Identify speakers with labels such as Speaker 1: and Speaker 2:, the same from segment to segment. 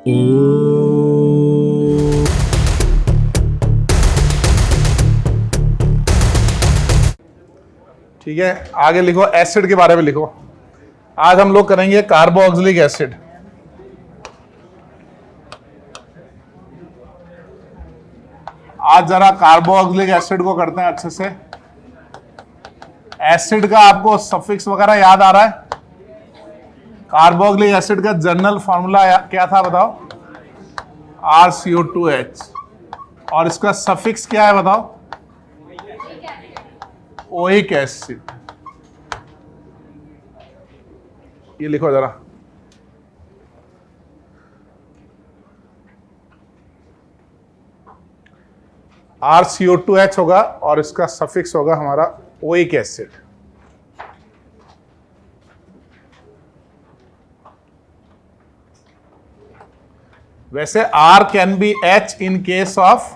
Speaker 1: ठीक है, आगे लिखो एसिड के बारे में लिखो। आज हम लोग करेंगे कार्बोक्सिलिक एसिड। आज जरा कार्बोक्सिलिक एसिड को करते हैं अच्छे से। एसिड का आपको सफिक्स वगैरह याद आ रहा है? कार्बोक्सिलिक एसिड का जनरल फॉर्मूला क्या था बताओ? RCO2H। और इसका सफिक्स क्या है बताओ? Oic acid. ये लिखो जरा। RCO2H होगा और इसका सफिक्स होगा हमारा ओइक एसिड। वैसे R can be H in case of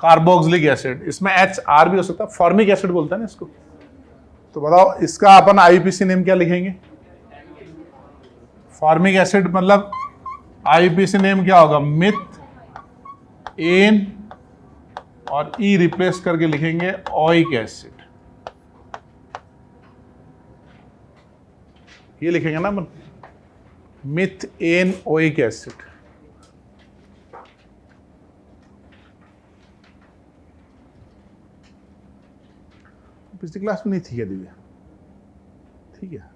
Speaker 1: carboxylic acid. इसमें HR भी हो सकता है, फॉर्मिक एसिड बोलते हैं ना इसको। तो बताओ इसका अपन आईयूपीएसी नेम क्या लिखेंगे? फॉर्मिक एसिड मतलब आईयूपीएसी नेम क्या होगा? मिथ एन और ई रिप्लेस करके लिखेंगे ओइक एसिड। ये लिखेंगे ना अपन, मिथ एन ओइक एसिड। पिछली क्लास में नहीं थी क्या दिव्या? ठीक है,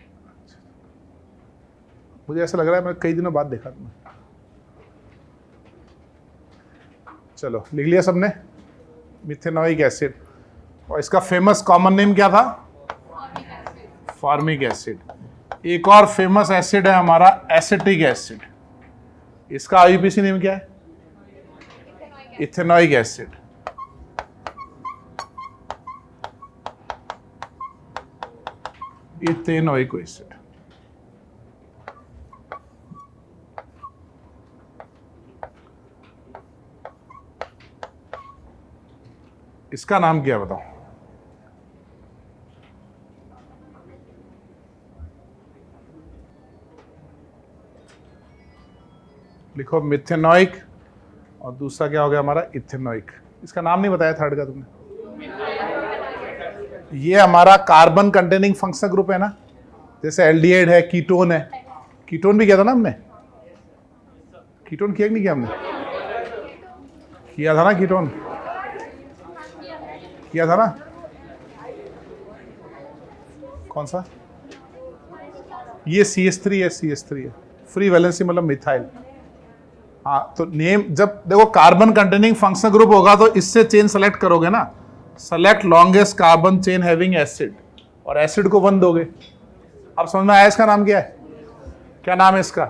Speaker 1: मुझे ऐसा लग रहा है मैं कई दिनों बाद देखा तुम्हें। चलो लिख लिया सबने, मिथेनोइक एसिड। और इसका फेमस कॉमन नेम क्या था? Formic acid. एक और फेमस एसिड है हमारा एसिटिक एसिड। इसका आईयूपीएसी नेम क्या है? Ethanoic acid. Ethanoic acid. इसका नाम क्या बताओ? लिखो मिथेनोइक और दूसरा क्या हो गया हमारा? इथेनोइक। इसका नाम नहीं बताया थर्ड का तुमने। ये हमारा कार्बन कंटेनिंग फंक्शनल ग्रुप है ना, जैसे एल्डिहाइड है, कीटोन है। कीटोन भी किया था ना हमने? कीटोन किया कि नहीं किया हमने? किया था ना कीटोन? किया था ना? कौन सा? ये CH3 है, CH3 है। फ्री वैलेंसी मतलब मिथाइल। हाँ, तो नेम जब देखो कार्बन कंटेनिंग फंक्शनल ग्रुप होगा तो इससे चेन सेलेक्ट करोगे ना, select longest carbon chain having acid, और एसिड को 1 दोगे। अब समझ में आया इसका नाम क्या है? क्या नाम है इसका?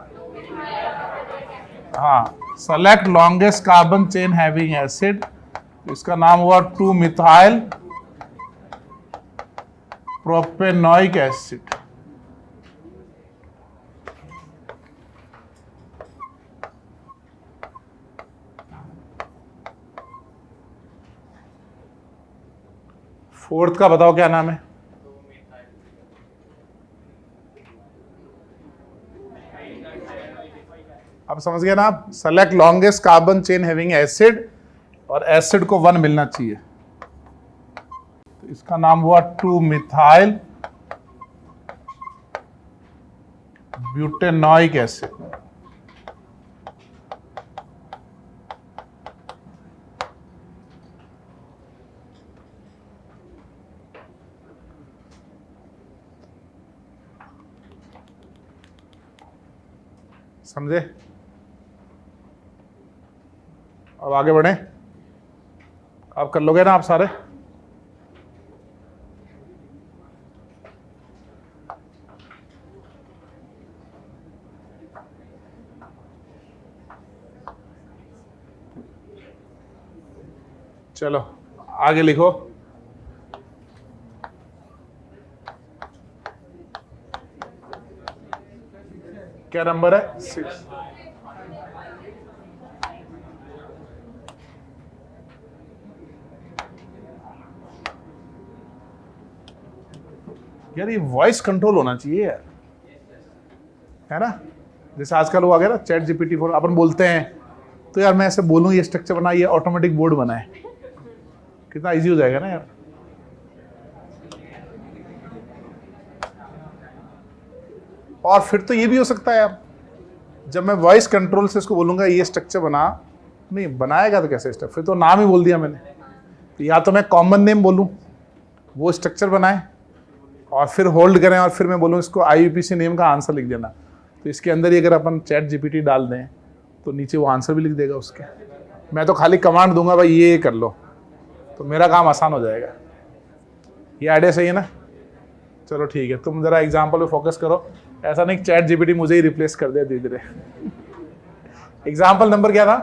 Speaker 1: हाँ, select longest carbon chain having acid. इसका नाम हुआ 2-मिथाइल प्रोपेनोइक एसिड। फोर्थ का बताओ क्या नाम है? अब समझ गया ना आप? Select longest carbon chain having acid, और एसिड को 1 मिलना चाहिए। तो इसका नाम हुआ 2-मिथाइल ब्यूटेनोइक एसिड। समझे? अब आगे बढ़े। आप कर लोगे ना आप सारे? चलो आगे लिखो। क्या नंबर है? 6। यार ये वॉइस कंट्रोल होना चाहिए यार। है ना। जैसे आजकल वो आ गया ना चैट जीपीटी 4, अपन बोलते हैं तो यार मैं ऐसे बोलूँ ये स्ट्रक्चर बना, ये ऑटोमेटिक बोर्ड बनाए, कितना इजी हो जाएगा ना यार। और फिर तो ये भी हो सकता है यार, जब मैं वॉइस कंट्रोल से इसको बोलूँगा ये स्ट्रक्चर बना, नहीं बनाएगा तो कैसे स्ट्रक्चर, फिर तो नाम ही बोल दिया मैंने। तो या तो मैं कॉमन नेम बोलूँ, वो स्ट्रक्चर बनाए, और फिर होल्ड करें, और फिर मैं बोलूँ इसको IUPAC नेम का आंसर लिख देना। तो इसके अंदर ही अगर अपन चैट जीपीटी डाल दें तो नीचे वो आंसर भी लिख देगा उसके। मैं तो खाली कमांड दूंगा भाई ये कर लो, तो मेरा काम आसान हो जाएगा। ये आइडिया सही है ना। चलो ठीक है, तुम जरा एग्जाम्पल पे फोकस करो, ऐसा नहीं चैट जीपीटी मुझे ही रिप्लेस कर दे धीरे धीरे। एग्जाम्पल नंबर क्या था?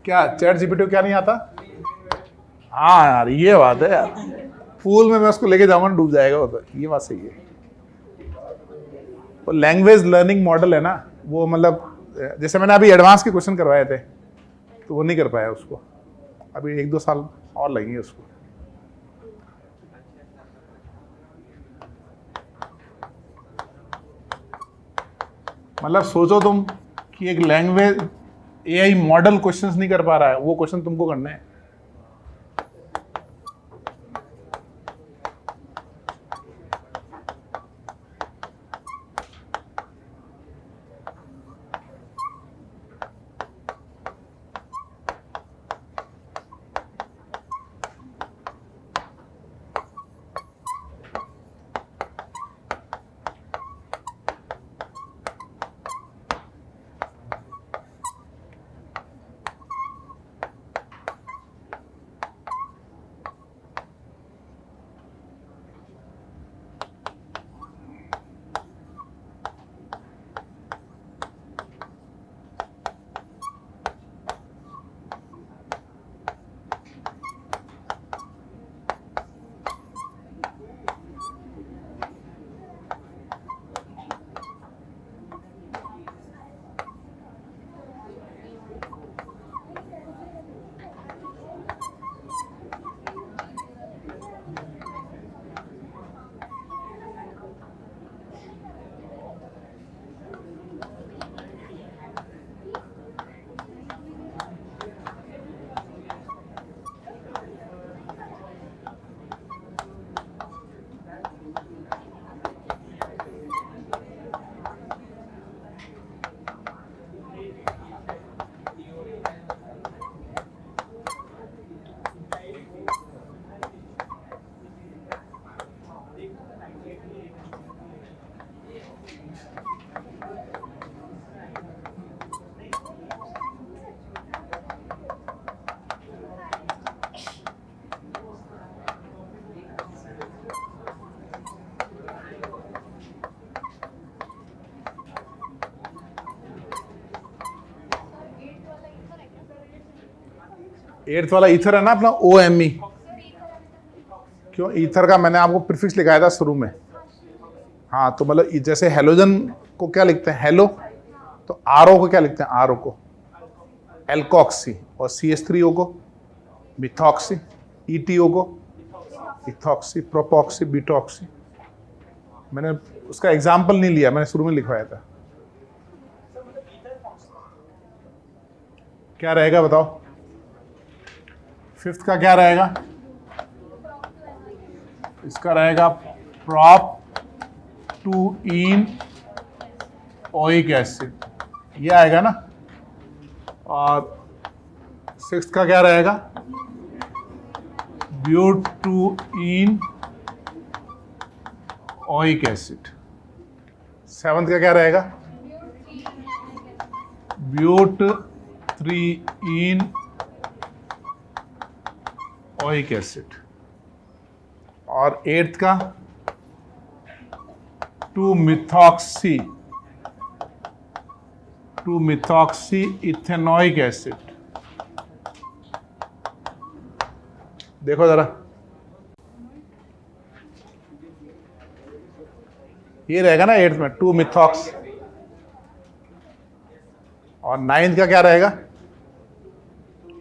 Speaker 1: क्या चैट जीपीटी को क्या नहीं आता? हाँ यार ये बात है यार, पूल में मैं उसको लेके जाऊंगा डूब जाएगा वो, तो ये बात सही है। वो लैंग्वेज लर्निंग मॉडल है ना, वो मतलब जैसे मैंने अभी एडवांस के क्वेश्चन करवाए थे तो वो नहीं कर पाया उसको, अभी 1-2 साल और लगेंगे उसको। मतलब सोचो तुम कि एक लैंग्वेज AI मॉडल क्वेश्चंस नहीं कर पा रहा है, वो क्वेश्चन तुमको करने हैं। एट्थ वाला ईथर है ना अपना, OME। क्यों ईथर का मैंने आपको प्रीफिक्स लिखाया था शुरू में। हाँ तो मतलब जैसे हेलोजन को क्या लिखते हैं, हेलो, तो RO को क्या लिखते हैं, RO को एल्कोक्सी, और CH3O को मिथॉक्सी, ETO को इथॉक्सी, प्रोपॉक्सी, बीटॉक्सी। मैंने उसका एग्जाम्पल नहीं लिया, मैंने शुरू में लिखवाया था। क्या रहेगा बताओ? फिफ्थ का क्या रहेगा? इसका रहेगा prop two enoic acid, ये आएगा ना। और सिक्स्थ का क्या रहेगा? But two enoic acid. Seventh का क्या रहेगा? But 3 enoic acid. और एट्थ का 2 मिथॉक्सी इथेनोइक एसिड। देखो जरा, ये रहेगा ना एट्थ में 2 मिथॉक्स। और नाइन्थ का क्या रहेगा?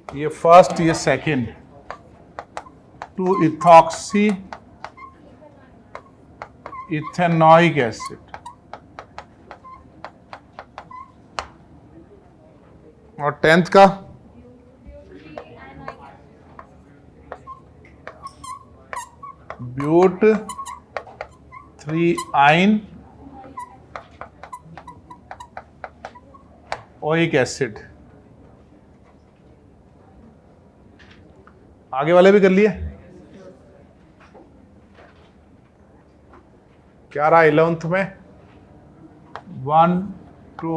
Speaker 1: ये फर्स्ट, ये सेकेंड, 2 इथॉक्सी इथेनॉइक एसिड। और 10th का ब्यूट 3 ओइक एसिड। आगे वाले भी कर लिए। क्या रहा 11th में? 1 2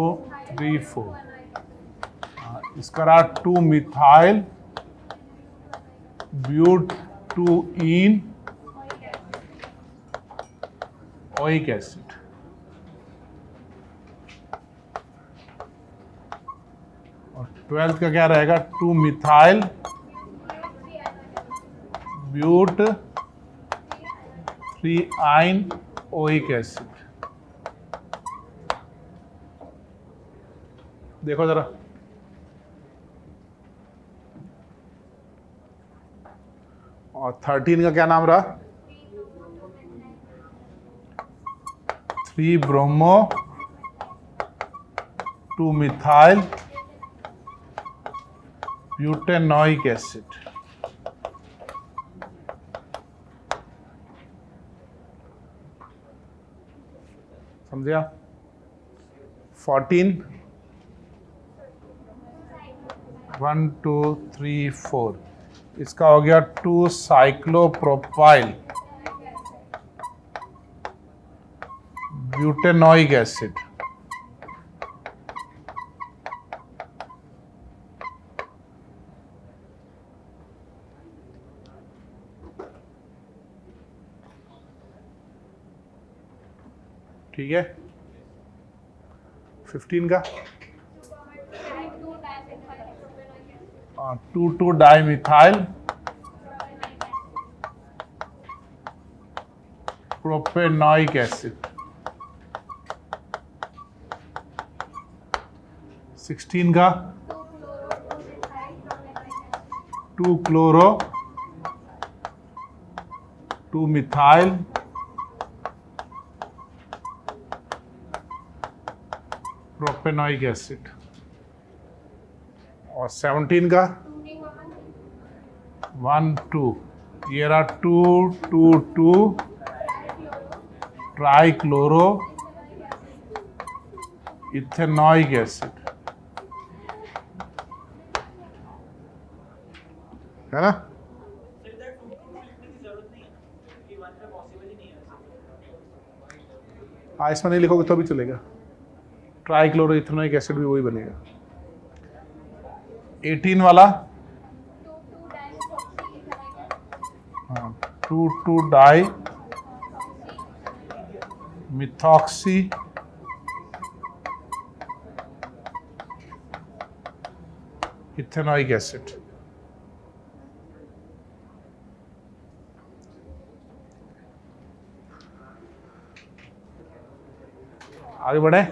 Speaker 1: 3 4। इसका रहा 2 methyl but 2 enoic acid. और 12th का क्या रहेगा? 2 मिथाइल ब्यूट 3 ओइक एसिड। देखो जरा, और 13 का क्या नाम रहा? 3 ब्रोमो 2 मिथाइल ब्यूटेनॉइक एसिड। समझे आप? 14 1 2 3 4। इसका हो गया 2 साइक्लोप्रोपाइल ब्यूटेनॉइक एसिड। ठीक है। 15 का 2 डाइमिथाइल प्रोपेनॉइक एसिड। 16 का 2 क्लोरो 2 मिथाइल प्रोपेनॉइक एसिड। और 17 का 1 2। ये रहा 2 2 2 ट्राइक्लोरो इथेनॉइक एसिड। है ना? हाँ, इसमें नहीं लिखोगे तो भी चलेगा। ट्राइक्लोरो इथेनॉइक एसिड भी वही बनेगा। 18 वाला 2 डाई मिथॉक्सी इथेनॉइक एसिड। आगे बढ़े।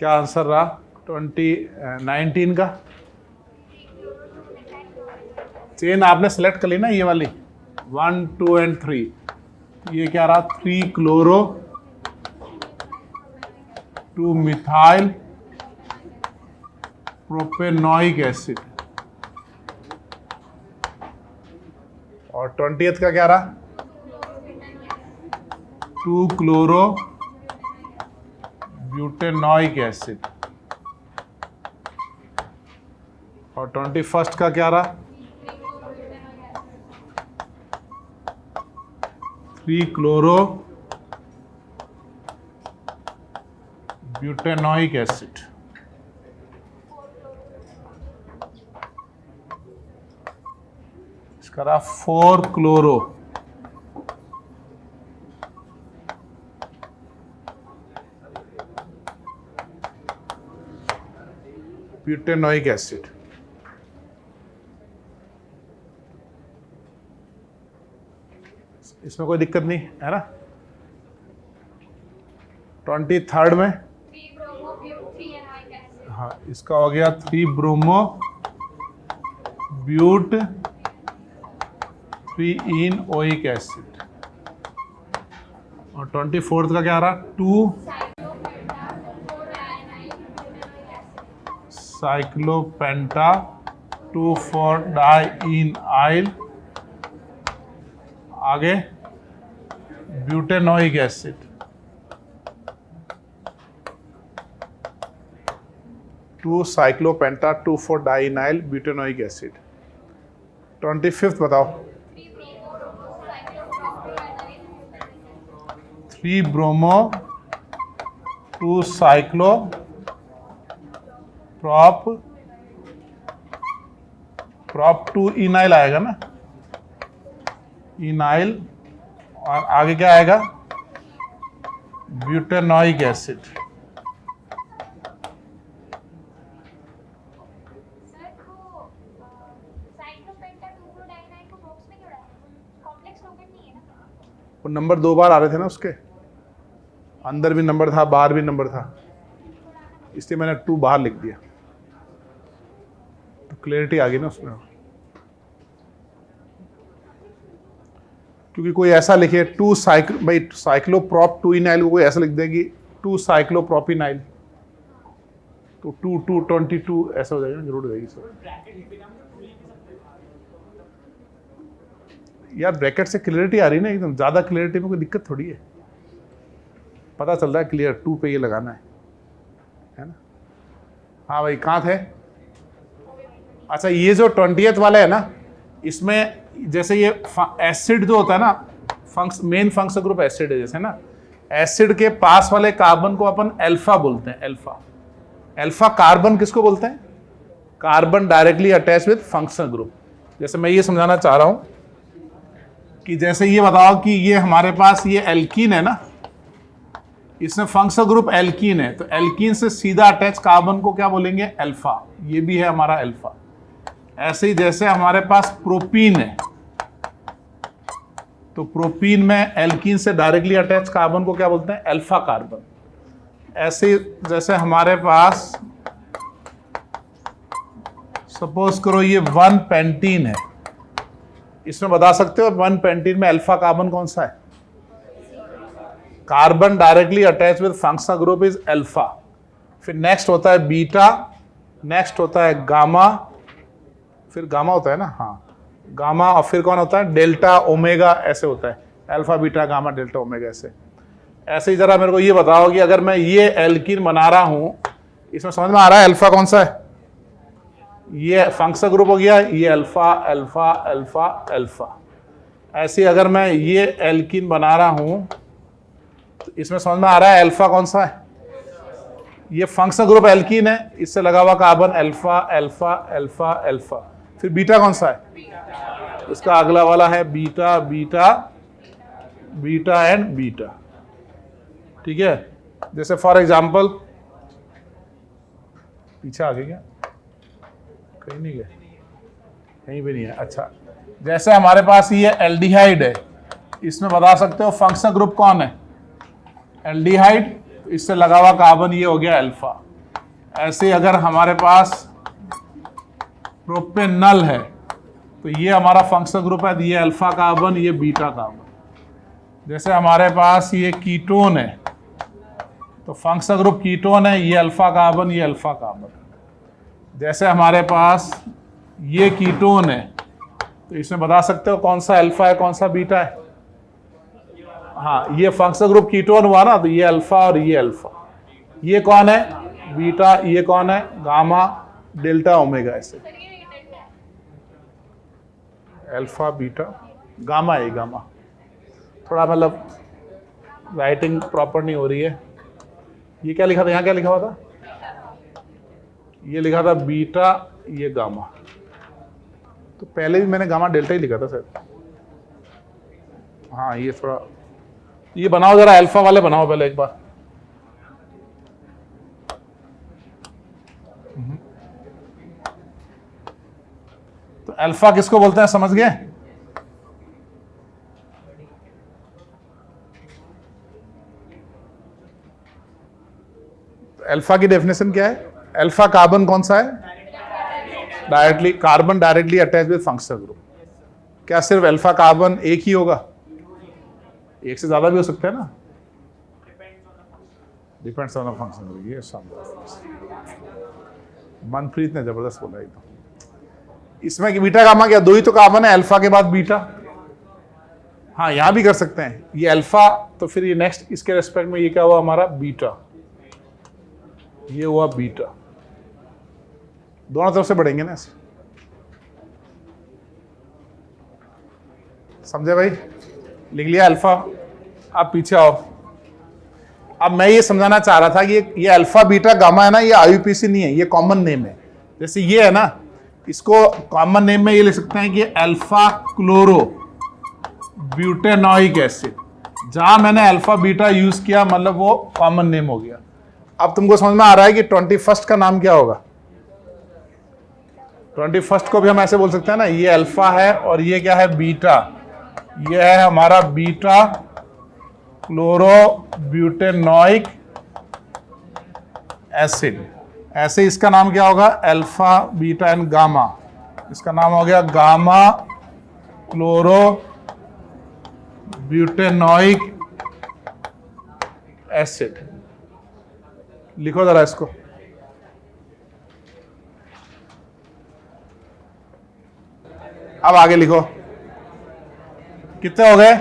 Speaker 1: क्या आंसर रहा 19 का? चेन आपने सेलेक्ट कर ली ना ये वाली 1 2 एंड 3, ये क्या रहा 3 क्लोरो 2 मिथाइल प्रोपेनोइक एसिड, और 20th का क्या रहा 2 क्लोरो ब्यूटेनोइक एसिड, और 21st का क्या रहा 3 क्लोरो ब्यूटेनोइक एसिड। इसका रहा 4 क्लोरो ब्यूटेनोइक एसिड। इसमें कोई दिक्कत नहीं है ना। 23rd में हाँ इसका हो गया 3 bromo but 3 enoic acid, और 24th का क्या रहा 2 साइक्लोपेंटा 2,4 डाई इन आइल, आगे butanoic acid, two cyclopenta 2,4 dienyl butanoic acid. 25th बताओ 3 ब्रोमो 2 साइक्लो प्रॉप 2 इनाइल आएगा ना, इनाइल, और आगे क्या आएगा ब्यूटेनोइक एसिड। वो नंबर 2 बार आ रहे थे ना, उसके अंदर भी नंबर था बाहर भी नंबर था, इसलिए मैंने 2 बाहर लिख दिया, तो क्लैरिटी आ गई ना उसमें। क्योंकि कोई ऐसा लिखे 2 साइक्लोप्रॉप 2 इनाइल को कोई ऐसा लिख देगी 2 साइक्लोप्रोपिनाइल, तो 2 ऐसा हो जाएगा ना, जरूर हो जाएगी सर। यार ब्रैकेट से क्लियरिटी आ रही है ना एकदम, ज़्यादा क्लियरिटी में कोई दिक्कत थोड़ी है, पता चल रहा है क्लियर 2 पे ये लगाना है ना। हाँ भाई कहाँ थे? अच्छा ये जो 20th वाला है ना, इसमें जैसे ये एसिड जो होता है ना, मेन फंक्शनल ग्रुप एसिड है जैसे ना, एसिड के पास वाले कार्बन को अपन अल्फा बोलते हैं। अल्फा कार्बन किसको बोलते हैं? Carbon directly attach with functional group. जैसे मैं ये समझाना चाह रहा हूं कि जैसे ये बताओ कि ये हमारे पास ये एल्कीन है ना, इसमें फंक्शनल ग्रुप एल्कीन है, तो एल्कीन से सीधा अटैच कार्बन को क्या बोलेंगे? अल्फा। ये भी है हमारा अल्फा। ऐसे ही जैसे हमारे पास प्रोपीन है, तो प्रोपीन में एल्कीन से डायरेक्टली अटैच कार्बन को क्या बोलते हैं? Alpha carbon. ऐसे जैसे हमारे पास सपोज करो ये 1 पेंटीन है, इसमें बता सकते हो 1 पेंटीन में अल्फा कार्बन कौन सा है? Carbon directly attach with functional group is alpha. फिर नेक्स्ट होता है बीटा, नेक्स्ट होता है गामा, फिर गामा होता है ना, हाँ गामा, और फिर कौन होता है? डेल्टा ओमेगा, ऐसे होता है alpha beta gamma delta omega ऐसे। ऐसे ही जरा मेरे को ये बताओ कि अगर मैं ये एल्कीन बना रहा हूं, इसमें समझ में आ रहा है अल्फा कौन सा है? ये फंक्शनल ग्रुप हो गया, ये अल्फा अल्फा अल्फा अल्फा। ऐसे ही अगर मैं ये एल्कीन बना रहा हूं, तो इसमें समझ में आ रहा है अल्फा कौन सा है? ये फंक्शनल ग्रुप एल्कीन है, इससे लगा हुआ carbon alpha alpha alpha alpha. फिर बीटा कौन सा है? इसका अगला वाला है beta beta beta and beta. ठीक है, जैसे फॉर एग्जांपल, पीछे आ गए क्या? कहीं नहीं गए, कहीं भी नहीं है। अच्छा, जैसे हमारे पास ये एल्डिहाइड है, इसमें बता सकते हो फंक्शनल ग्रुप कौन है? एल्डिहाइड। इससे लगा हुआ कार्बन ये हो गया अल्फा। ऐसे ही अगर हमारे पास प्रोपेनल है तो ये हमारा फंक्शनल ग्रुप है, ये अल्फा कार्बन, ये बीटा कार्बन। जैसे हमारे पास ये कीटोन है तो फंक्शनल ग्रुप कीटोन है, ये अल्फा कार्बन, ये अल्फा कार्बन। जैसे हमारे पास ये कीटोन है तो इसमें बता सकते हो कौन सा अल्फा है कौन सा बीटा है। हाँ, ये फंक्शनल ग्रुप कीटोन हुआ ना, तो ये अल्फा और ये अल्फा। ये कौन है बीटा, ये कौन है गामा, डेल्टा, ओमेगा। ऐसे अल्फा बीटा गामा है, गामा। थोड़ा मतलब राइटिंग प्रॉपर नहीं हो रही है। ये क्या लिखा था, यहाँ क्या लिखा हुआ था, ये लिखा था बीटा, ये गामा। तो पहले भी मैंने गामा डेल्टा ही लिखा था सर। हाँ, ये थोड़ा, ये बनाओ जरा, अल्फा वाले बनाओ पहले एक बार। तो अल्फा किसको बोलते हैं समझ गए? अल्फा की डेफिनेशन क्या है? अल्फा कार्बन कौन सा है? Directly carbon directly attach with functional group. क्या सिर्फ अल्फा कार्बन एक ही होगा? एक से ज्यादा भी हो सकते हैं ना, depends on the functional group. ये मनप्रीत ने जबरदस्त बोला एकदम। इसमें बीटा गामा क्या, दो ही तो कार्बन है, अल्फा के बाद बीटा। हाँ, यहां भी कर सकते हैं, ये अल्फा तो फिर ये नेक्स्ट इसके रेस्पेक्ट में ये क्या हुआ हमारा बीटा, ये हुआ बीटा। दोनों तरफ से बढ़ेंगे ना ऐसे, समझे भाई? लिख लिया अल्फा। अब पीछे आओ। अब मैं ये समझाना चाह रहा था कि ये अल्फा बीटा गामा है ना, ये आईयूपीएसी नहीं है, ये कॉमन नेम है। जैसे ये है ना, इसको कॉमन नेम में ये लिख सकते हैं कि अल्फा क्लोरो ब्यूटेनॉइक एसिड। जहां मैंने अल्फा बीटा यूज किया मतलब वो कॉमन नेम हो गया। अब तुमको समझ में आ रहा है कि 21st का नाम क्या होगा? 21st को भी हम ऐसे बोल सकते हैं ना, ये अल्फा है और ये क्या है बीटा, ये है हमारा बीटा क्लोरो ब्यूटेनॉइक एसिड। ऐसे इसका नाम क्या होगा? Alpha beta and gamma. इसका नाम हो गया गामा क्लोरो ब्यूटेनॉइक एसिड। लिखो जरा इसको। अब आगे लिखो, कितने हो गए?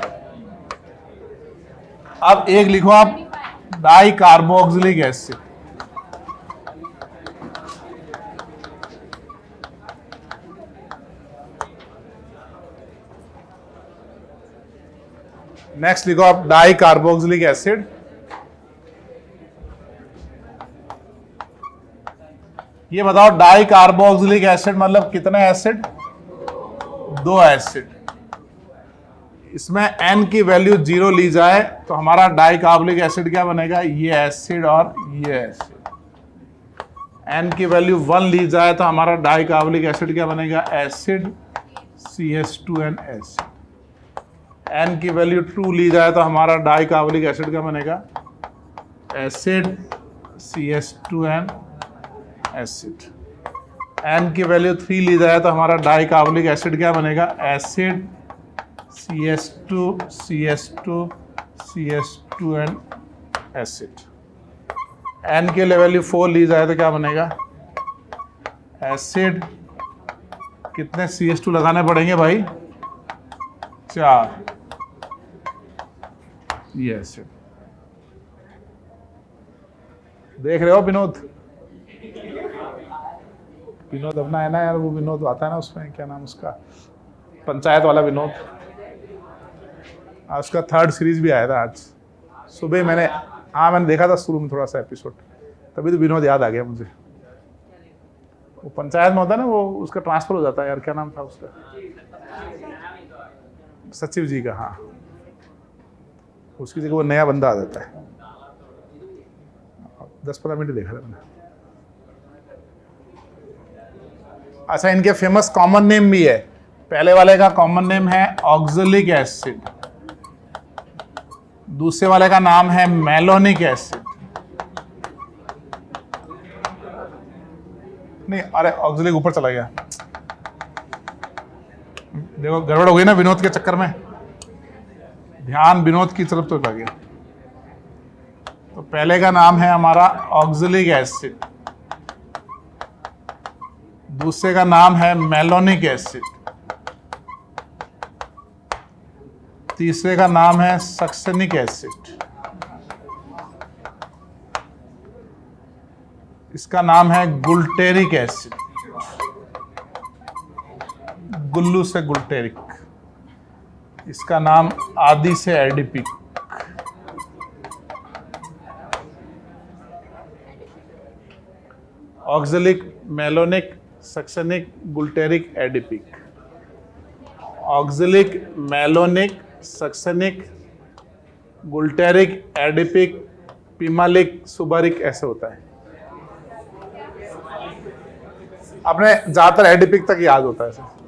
Speaker 1: अब एक लिखो आप, डाई कार्बोक्सिलिक एसिड। नेक्स्ट लिखो आप डाई कार्बोक्सिलिक एसिड। ये बताओ डाई कार्बोक्सिलिक एसिड मतलब कितने एसिड? दो एसिड। इसमें n की वैल्यू 0 ली जाए तो हमारा डाई कार्बोक्सिलिक एसिड क्या बनेगा? ये एसिड और ये एसिड। n की वैल्यू 1 ली जाए तो हमारा डाई कार्बोक्सिलिक एसिड क्या बनेगा? Acid CH2n acid. n की वैल्यू 2 ली जाए तो हमारा डाई कार्बोक्सिलिक एसिड क्या बनेगा? Acid CH2n acid. n की वैल्यू 3 ली जाए तो हमारा डाई कार्बोक्सिलिक एसिड क्या बनेगा? Acid CH2 CH2 CH2n acid. n की वैल्यू 4 ली जाए तो क्या बनेगा? एसिड, कितने CH2 लगाने पड़ेंगे भाई? 4, ये एसिड। देख रहे हो विनोद? विनोद अपना है ना यार, वो विनोद आता है ना उसमें, क्या नाम उसका, पंचायत वाला विनोद। आज उसका 3rd सीरीज भी आया था आज सुबह। मैंने देखा था शुरू में थोड़ा सा एपिसोड, तभी तो विनोद याद आ गया मुझे। वो पंचायत में होता है ना, वो उसका ट्रांसफर हो जाता है यार, क्या नाम था उसका? सचिव जी का। हाँ, उसकी जगह वो नया बंदा आ जाता है। 10-15 मिनट देखा था मैंने। अच्छा, इनके फेमस कॉमन नेम भी है। पहले वाले का कॉमन नेम है ऑक्जेलिक एसिड, दूसरे वाले का नाम है मेलोनिक एसिड। नहीं, अरे ऑक्सिलिक ऊपर चला गया, देखो गड़बड़ हो गई ना विनोद के चक्कर में, ध्यान विनोद की तरफ तो लग गया। तो पहले का नाम है हमारा ऑक्सिलिक एसिड, दूसरे का नाम है मेलोनिक एसिड, तीसरे का नाम है सक्सेनिक एसिड, इसका नाम है गुल्टेरिक एसिड, गुल्लू से गुल्टेरिक, इसका नाम आदि से adipic, oxalic, malonic, succinic, glutaric, adipic, oxalic, malonic, succinic, glutaric, adipic, pimelic, suberic, ऐसे होता है। आपने ज्यादातर एडिपिक तक याद होता है सर।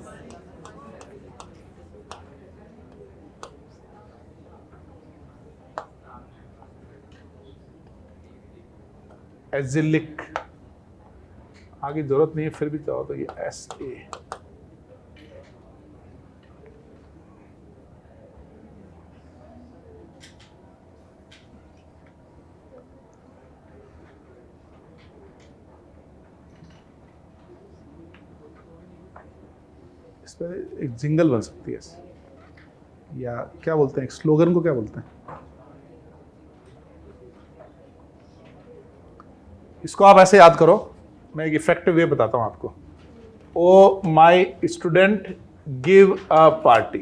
Speaker 1: एजिलिक, आगे जरूरत नहीं है फिर भी चाहो तो ये एस ए, इस पर एक जिंगल बन सकती है या क्या बोलते हैं, एक स्लोगन को क्या बोलते हैं, इसको आप ऐसे याद करो, मैं एक इफेक्टिव वे बताता हूं आपको। Oh my student give a party,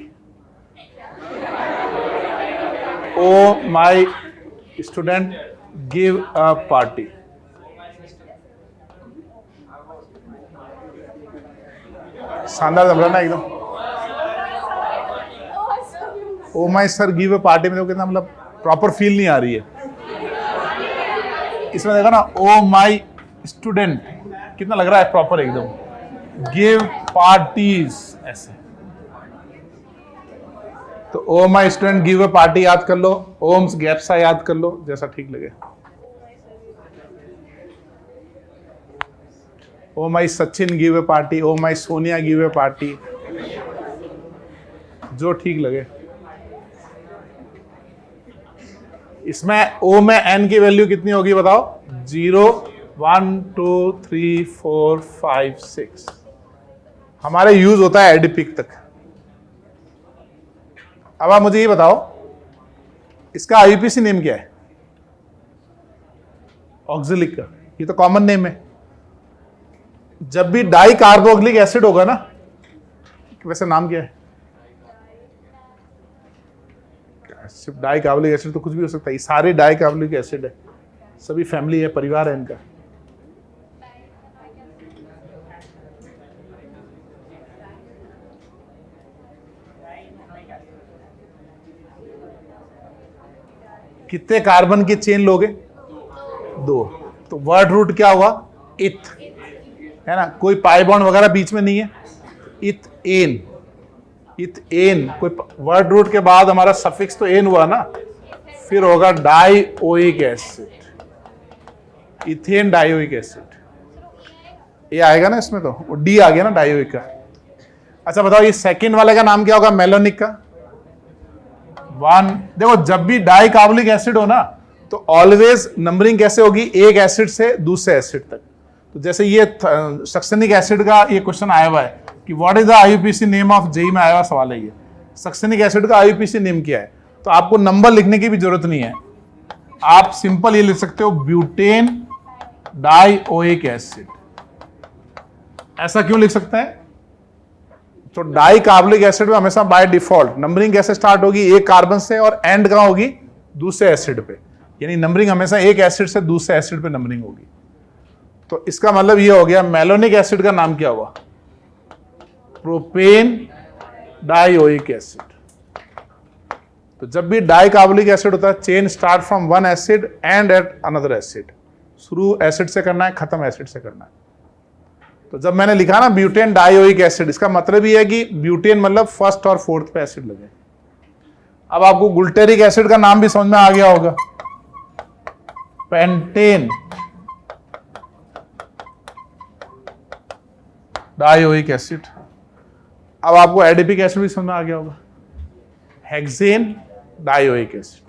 Speaker 1: oh my student give a party. शानदार लग रहा ना एकदम। Oh my sir give a party में देखो कितना मतलब प्रॉपर फील नहीं आ रही है। इसमें देखा ना, ओ माई स्टूडेंट कितना लग रहा है प्रॉपर एकदम। गिव पार्टीज ऐसे, तो oh my student give a party याद कर लो, ओम्स गैप्सा याद कर लो, जैसा ठीक लगे। Oh my Sachin give a party, oh my Sonia give a party, जो ठीक लगे। इसमें ओ में एन की वैल्यू कितनी होगी बताओ? 0 1 2 3 4 5 6। हमारे यूज होता है एडिपिक तक। अब आप मुझे ये बताओ, इसका आईयूपीसी नेम क्या है? ऑक्सिलिक का, ये तो कॉमन नेम है। जब भी डाई कार्बोक्सिलिक एसिड होगा ना, वैसे नाम क्या है? सिर्फ डाई कार्बोक्सिलिक एसिड तो कुछ भी हो सकता है, सारे डाई कार्बोक्सिलिक एसिड है, सभी फैमिली है, परिवार है इनका। कितने कार्बन की चेन लोगे? 2। तो वर्ड रूट क्या हुआ? इथ, है ना, कोई पाई बॉन्ड वगैरह बीच में नहीं है। इथ एन, इथ एन, कोई वर्ड रूट के बाद हमारा सफिक्स तो एन हुआ ना, फिर होगा dioic acid, ethane dioic acid, ये आएगा ना इसमें, तो वो डी आ गया ना डाइओइक का। अच्छा बताओ, ये सेकंड वाले का नाम क्या होगा? मेलोनिक का। 1, देखो जब भी डाई कार्बोक्सिलिक एसिड हो ना, तो ऑलवेज नंबरिंग कैसे होगी? एक एसिड से दूसरे एसिड तक। तो जैसे ये सक्सेनिक एसिड का ये क्वेश्चन आया हुआ है कि what is the IUPAC name of, JEE में आया हुआ सवाल है ये, सक्सेनिक एसिड का आईयूपीसी नेम क्या है? तो आपको नंबर लिखने की भी जरूरत नहीं है, आप सिंपल ये लिख सकते हो, ब्यूटेन डाइओइक एसिड। ऐसा क्यों लिख सकते हैं? तो डाई कार्बोक्सिलिक एसिड में हमेशा बाय डिफॉल्ट नंबरिंग कैसे स्टार्ट होगी? एक कार्बन से, और एंड कहां होगी? दूसरे एसिड पे, यानी नंबरिंग हमेशा एक एसिड से दूसरे एसिड पे नंबरिंग होगी। तो इसका मतलब ये हो गया, मेलोनिक एसिड का नाम क्या हुआ? Propane dioic acid. तो जब भी डाई कार्बोक्सिलिक एसिड होता है, chain start from one acid and at another acid. शुरू एसिड से करना है, खत्म एसिड से करना है। तो जब मैंने लिखा ना ब्यूटेन डाइओइक एसिड, इसका मतलब ये है कि ब्यूटेन मतलब फर्स्ट और फोर्थ पे एसिड लगे। अब आपको गुल्टेरिक एसिड का नाम भी समझ में आ गया होगा, पेंटेन डायोइक एसिड। अब आपको एडिपिक एसिड भी समझ में आ गया होगा, hexane dioic acid.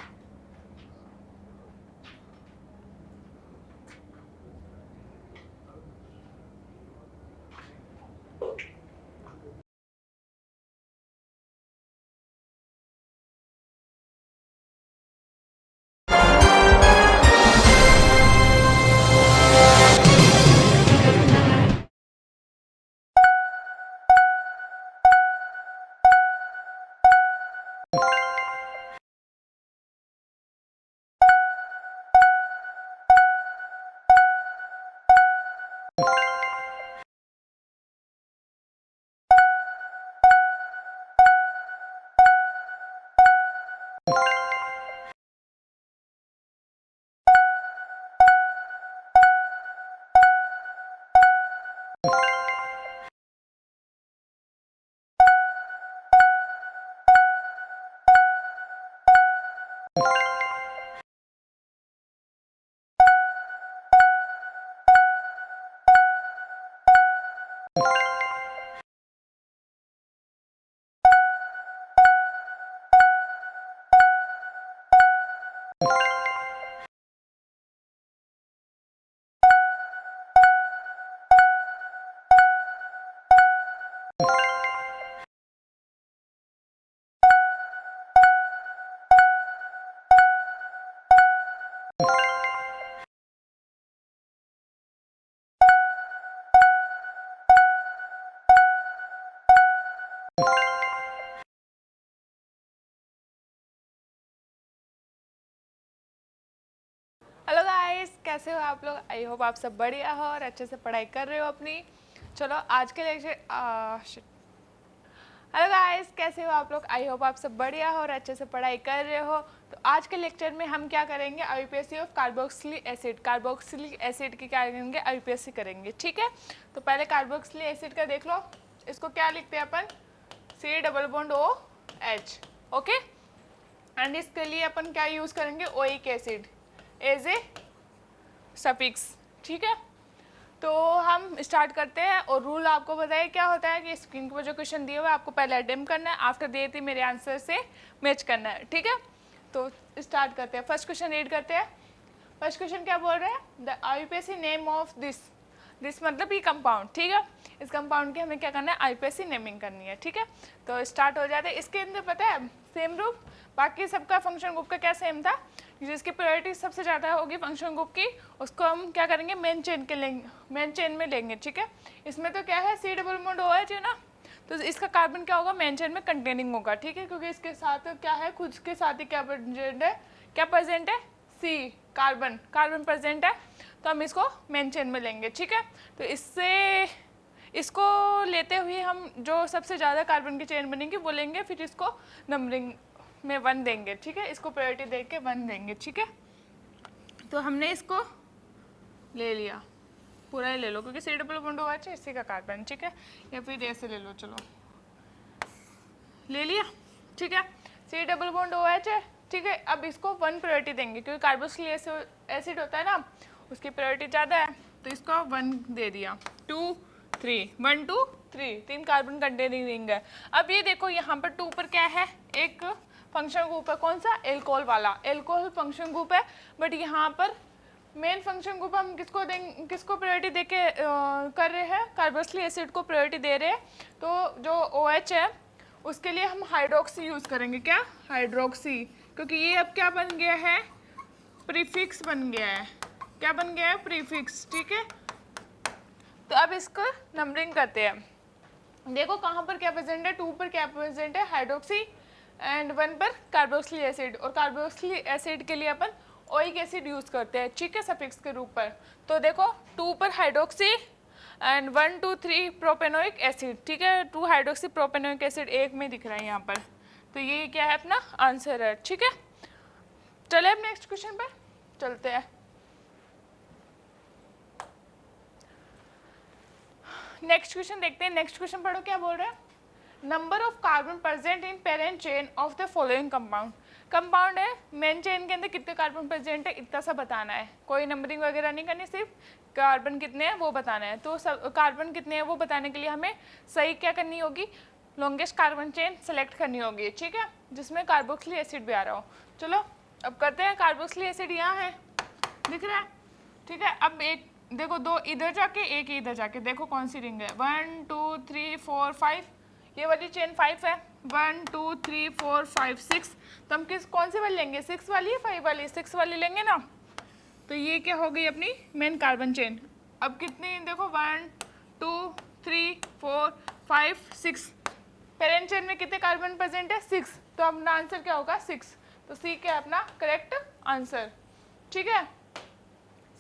Speaker 2: Hello guys, कैसे हो आप लोग? आई होप आप सब बढ़िया हो और अच्छे से पढ़ाई कर रहे हो अपनी। चलो आज के लेक्चर हेलो गाइस, कैसे हो आप लोग? आई होप आप सब बढ़िया हो और अच्छे से पढ़ाई कर रहे हो। तो आज के लेक्चर में हम क्या करेंगे, IUPAC of carboxylic acid. Carboxylic acid की क्या करेंगे, आईयूपीएसी करेंगे, ठीक है। तो पहले कार्बोक्सिलिक एसिड का देख लो, इसको क्या लिखते हैं अपन, COOH, ओके। एंड इसके लिए अपन क्या यूज़ करेंगे, oic acid as a suffix, ठीक है। तो हम स्टार्ट करते हैं और रूल आपको बताइए क्या होता है कि स्क्रीन पर जो क्वेश्चन दिए हुए आपको पहले अटेम्प्ट करना है, आफ्टर देते ही मेरे आंसर से मैच करना है, ठीक है। तो स्टार्ट करते हैं, फर्स्ट क्वेश्चन रीड करते हैं। फर्स्ट क्वेश्चन क्या बोल रहे हैं, the IUPAC name of this मतलब ये कंपाउंड, ठीक है। इस कंपाउंड की हमें क्या करना है, आईयूपीएसी नेमिंग करनी है, ठीक है। तो स्टार्ट हो जाते हैं। इसके अंदर पता है सेम रूप, बाकी सबका फंक्शन ग्रुप का क्या सेम था, जिसकी प्रायोरिटी सबसे ज़्यादा होगी फंक्शन ग्रुप की, उसको हम क्या करेंगे, मेन चेन के लेंगे, मेन चेन में लेंगे, ठीक है। इसमें तो क्या है, C=OH है ना, तो इसका कार्बन क्या होगा, मेन चेन में कंटेनिंग होगा, ठीक है, क्योंकि इसके साथ क्या है, खुद के साथ ही क्या प्रेजेंट है, C कार्बन प्रेजेंट है, तो हम इसको मेन चेन में लेंगे, ठीक है। तो इसको लेते हुए हम जो सबसे ज़्यादा कार्बन की चेन बनेगी वो लेंगे, फिर इसको नंबरिंग में 1 देंगे, ठीक है, इसको प्रायोरिटी दे के 1 देंगे, ठीक है। तो हमने इसको ले लिया, पूरा ही ले लो क्योंकि C=OH है, इसी का कार्बन, ठीक है, या फिर ऐसे ले लो, चलो ले लिया, ठीक है, C=OH है, ठीक है। अब इसको 1 प्रायोरिटी देंगे क्योंकि कार्बोक्सिलिक एसिड होता है ना, उसकी प्रायोरिटी ज़्यादा है, तो इसको 1 दे दिया, 2 3 1 2 3 3 कार्बन कंटेनिंग रिंग है। अब ये देखो यहाँ पर 2 पर क्या है, एक फंक्शन ग्रुप है, कौन सा, एल्कोहल वाला, एल्कोहल फंक्शन ग्रुप है, बट यहाँ पर मेन फंक्शन ग्रुप हम किसको देंगे, किसको प्रायोरिटी दे के कर रहे हैं, कार्बोक्सिलिक एसिड को प्रायोरिटी दे रहे हैं। तो जो OH है उसके लिए हम हाइड्रोक्सी यूज़ करेंगे, क्या, हाइड्रोक्सी, क्योंकि ये अब क्या बन गया है, प्रीफिक्स बन गया है, क्या बन गया है, प्रीफिक्स, ठीक है। तो अब इसको नंबरिंग करते हैं, देखो कहाँ पर क्या प्रेजेंट है, 2 पर क्या प्रेजेंट है, हाइड्रोक्सी, एंड 1 पर कार्बोक्सिलिक एसिड, और कार्बोक्सिलिक एसिड के लिए अपन ओइक एसिड यूज़ करते हैं, ठीक है, सफिक्स के रूप पर। तो देखो 2 पर हाइड्रोक्सी एंड 1 2 3 प्रोपेनोइक एसिड, ठीक है, 2 हाइड्रोक्सी प्रोपेनोइक एसिड एक में दिख रहा है यहाँ पर, तो ये क्या है, अपना आंसर है, ठीक है। चले अब नेक्स्ट क्वेश्चन पर चलते हैं। नेक्स्ट क्वेश्चन देखते हैं, नेक्स्ट क्वेश्चन पढ़ो क्या बोल रहे हैं, number of carbon present in parent chain of the following compound. Compound है, मेन चेन के अंदर कितने कार्बन प्रेजेंट है इतना सा बताना है, कोई नंबरिंग वगैरह नहीं करनी, सिर्फ कार्बन कितने हैं वो बताना है। तो सब कार्बन कितने हैं वो बताने के लिए हमें सही क्या करनी होगी, लॉन्गेस्ट कार्बन चेन सेलेक्ट करनी होगी, ठीक है, जिसमें कार्बोक्सिलिक एसिड भी आ रहा हो। चलो अब करते हैं, कार्बोक्सिलिक एसिड यहाँ है, दिख रहा है, ठीक है। अब एक देखो, दो इधर जाके एक इधर जाके, देखो कौन सी रिंग है, 1 2 3 4 5, ये वाली चेन 5 है, 1 2 3 4 5 6, तो हम कौन सी वाली लेंगे, 6 वाली या 5 वाली, 6 वाली लेंगे ना। तो ये क्या हो गई अपनी मेन कार्बन चेन। अब कितनी देखो, 1 2 3 4 5 6, पेरेंट चेन में कितने कार्बन प्रेजेंट है, 6, तो अपना आंसर क्या होगा 6। तो सी क्या है अपना करेक्ट आंसर, ठीक है,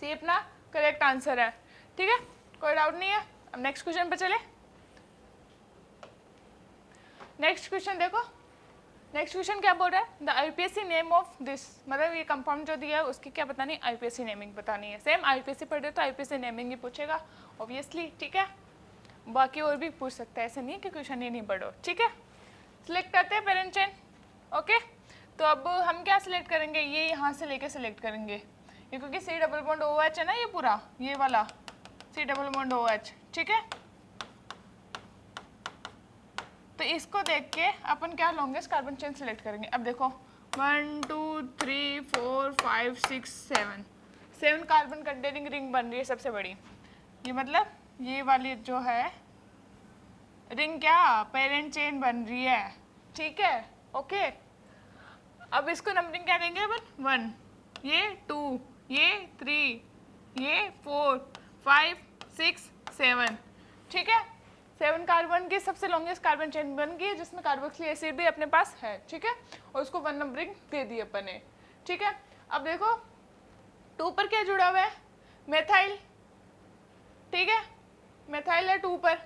Speaker 2: सी अपना करेक्ट आंसर है, ठीक है, कोई डाउट नहीं है। अब नेक्स्ट क्वेश्चन पे चले। नेक्स्ट क्वेश्चन देखो, नेक्स्ट क्वेश्चन क्या बोल रहा है, the IPSC name of this, मतलब ये कंपाउंड जो दिया है उसकी क्या बतानी है, आईपीएससी नेमिंग बतानी है। सेम आईपीएससी पढ़ रहे तो आईपीएससी नेमिंग ही पूछेगा ऑब्वियसली, ठीक है, बाकी और भी पूछ सकता है, ऐसा नहीं है कि क्वेश्चन ये नहीं पढ़ो, ठीक है। सिलेक्ट करते हैं पेरेंट चेन, ओके। तो अब हम क्या सिलेक्ट करेंगे, ये यहाँ से लेके सिलेक्ट करेंगे, ये क्योंकि सी डबल बॉन्ड OH है ना, ये पूरा ये वाला सी डबल बॉन्ड OH, ठीक है। तो इसको देख के अपन क्या लॉन्गेस्ट कार्बन चेन सिलेक्ट करेंगे। अब देखो 1 2 3 4 5 6 7 कार्बन कंटेनिंग रिंग बन रही है सबसे बड़ी, ये मतलब ये वाली जो है रिंग क्या पेरेंट चेन बन रही है, ठीक है, ओके। अब इसको नंबरिंग क्या देंगे अपन, 1, ये 2, ये 3, ये 4 5 6 7, ठीक है। 7 कार्बन की सबसे लॉन्गेस्ट कार्बन चेन बन गई है जिसमें कार्बोक्सिलिक एसिड भी अपने पास है, ठीक है, और उसको 1 नंबरिंग दे दी अपन ने, ठीक है। अब देखो 2 पर क्या जुड़ा हुआ है, मेथाइल, ठीक है, मेथाइल है 2 पर,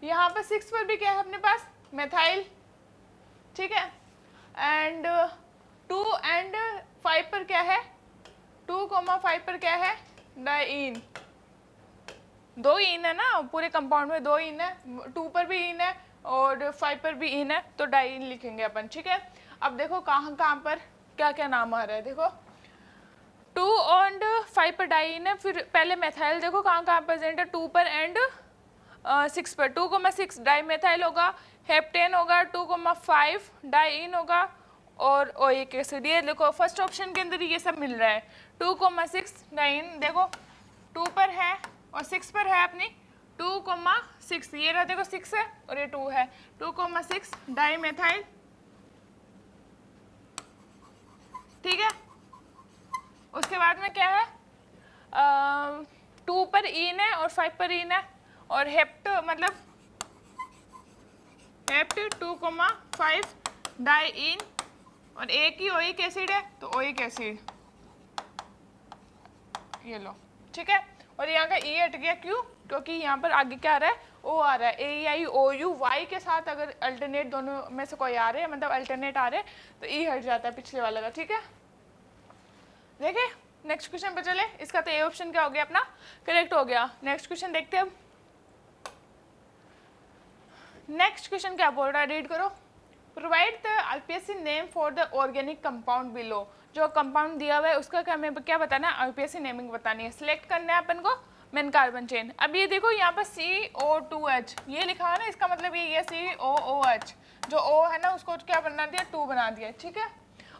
Speaker 2: यहाँ पर 6 पर भी क्या है अपने पास, मेथाइल, ठीक है, एंड 2 एंड 5 पर क्या है, 2,5 पर क्या है, डाइईन, 2 ईन है ना पूरे कंपाउंड में, 2 ईन है, 2 पर भी ईन है और 5 पर भी ईन है, तो डाइईन लिखेंगे अपन, ठीक है। अब देखो कहाँ कहाँ पर क्या क्या नाम आ रहा है, देखो 2 और 5 पर डाइईन है, फिर पहले मेथाइल देखो कहाँ कहाँ प्रेजेंट है, 2 पर एंड 6 पर, 2,6 डाईमेथाइल होगा, हेप्टेन होगा, 2,5 डाइईन होगा और ओइक एसिड, ये देखो फर्स्ट ऑप्शन के अंदर ये सब मिल रहा है, 2,6 डाइईन, देखो 2 पर है और 6 पर है अपनी 2,6, ये रहा देखो 6 है और ये 2 है, 2,6 डाईमेथाइल, ठीक है। उसके बाद में क्या है, 2 पर ईन है और 5 पर ईन है, और हेप्ट मतलब हेप्ट 2,5 डाइईन, और एक ही ओइक एसिड है तो ओइक एसिड, ये लो, ठीक है। और यहाँ का ई हट गया, क्यों, क्योंकि यहाँ पर आगे क्या आ रहा है, ओ आ रहा है, AEIOU वाई के साथ अगर अल्टरनेट दोनों में से कोई आ रहे हैं, मतलब अल्टरनेट आ रहे हैं तो ई हट जाता है पिछले वाला का, ठीक है। देखिए नेक्स्ट क्वेश्चन पे चले, इसका तो ए ऑप्शन क्या हो गया अपना करेक्ट हो गया। नेक्स्ट क्वेश्चन देखते हैं अब, नेक्स्ट क्वेश्चन क्या बोल रहा है, रीड करो। Provide the IPSC name for the organic compound below, जो कंपाउंड दिया हुआ है उसका हमें क्या बताना है, आईपीएससी नेमिंग बतानी है, सिलेक्ट करना है अपन को मेन कार्बन चेन। अब ये देखो यहाँ पर CO2H ये लिखा है ना, इसका मतलब ये COOH, जो O है ना उसको क्या बना दिया, 2 बना दिया, ठीक है,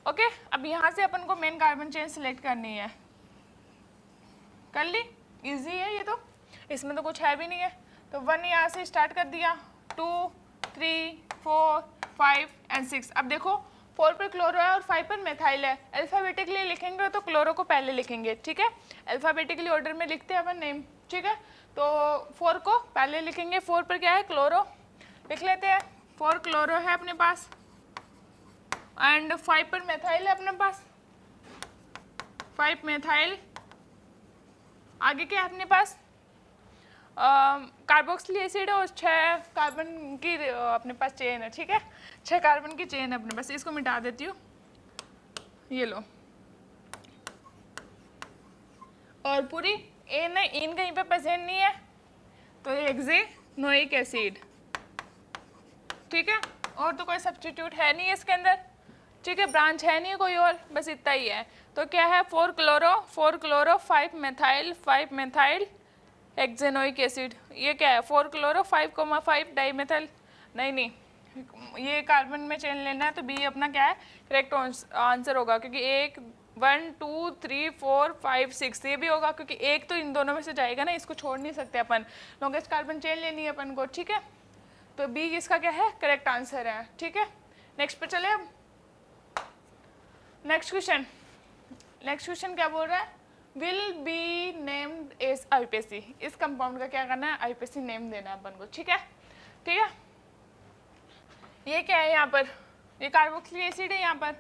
Speaker 2: ओके। अब यहाँ से अपन को मेन कार्बन चेन सिलेक्ट करनी है, कर ली, इजी है ये तो, इसमें तो कुछ है भी नहीं है। तो 1 यहाँ से स्टार्ट कर दिया, 2 3 4 5 एंड 6। अब देखो 4 पर क्लोरो है और 5 पर मेथाइल है, अल्फ़ाबेटिकली लिखेंगे तो क्लोरो को पहले लिखेंगे, ठीक है, अल्फ़ाबेटिकली ऑर्डर में लिखते हैं अपन नेम, ठीक है। तो 4 को पहले लिखेंगे, 4 पर क्या है, क्लोरो लिख लेते हैं, 4 क्लोरो है अपने पास, एंड 5 पर मेथाइल है अपने पास, 5 मेथाइल, आगे क्या है अपने पास, कार्बोक्सिलिक एसिड है और 6 कार्बन की अपने पास चेन है, ठीक है, 6 कार्बन की चेन है अपने पास, इसको मिटा देती हूँ, ये लो, और पूरी एन है, इन कहीं पे प्रेजेंट नहीं है तो एक्जेनोइक एसिड, ठीक है, और तो कोई सब्स्टिट्यूट है नहीं इसके अंदर, ठीक है, ब्रांच है नहीं कोई और, बस इतना ही है। तो क्या है 4 क्लोरो 5 मेथाइल हेक्सेनोइक एसिड। ये क्या है 4 क्लोरो 5,5 डाईमेथाइल, नहीं ये कार्बन में चेन लेना है, तो बी अपना क्या है करेक्ट आंसर होगा, क्योंकि 1 2 3 4 5 6 ये भी होगा, क्योंकि एक तो इन दोनों में से जाएगा ना, इसको छोड़ नहीं सकते अपन, लॉन्गेस्ट कार्बन चेन लेनी है अपन को, ठीक है। तो बी इसका क्या है करेक्ट आंसर है, ठीक है। नेक्स्ट पे चले अब, नेक्स्ट क्वेश्चन क्या बोल रहा है, will be named as IPC. इस कंपाउंड का क्या करना है आईपीसी नेम देना है अपन को, ठीक है। ये क्या है यहाँ पर, ये कार्बोक्सिलिक एसिड है यहाँ पर,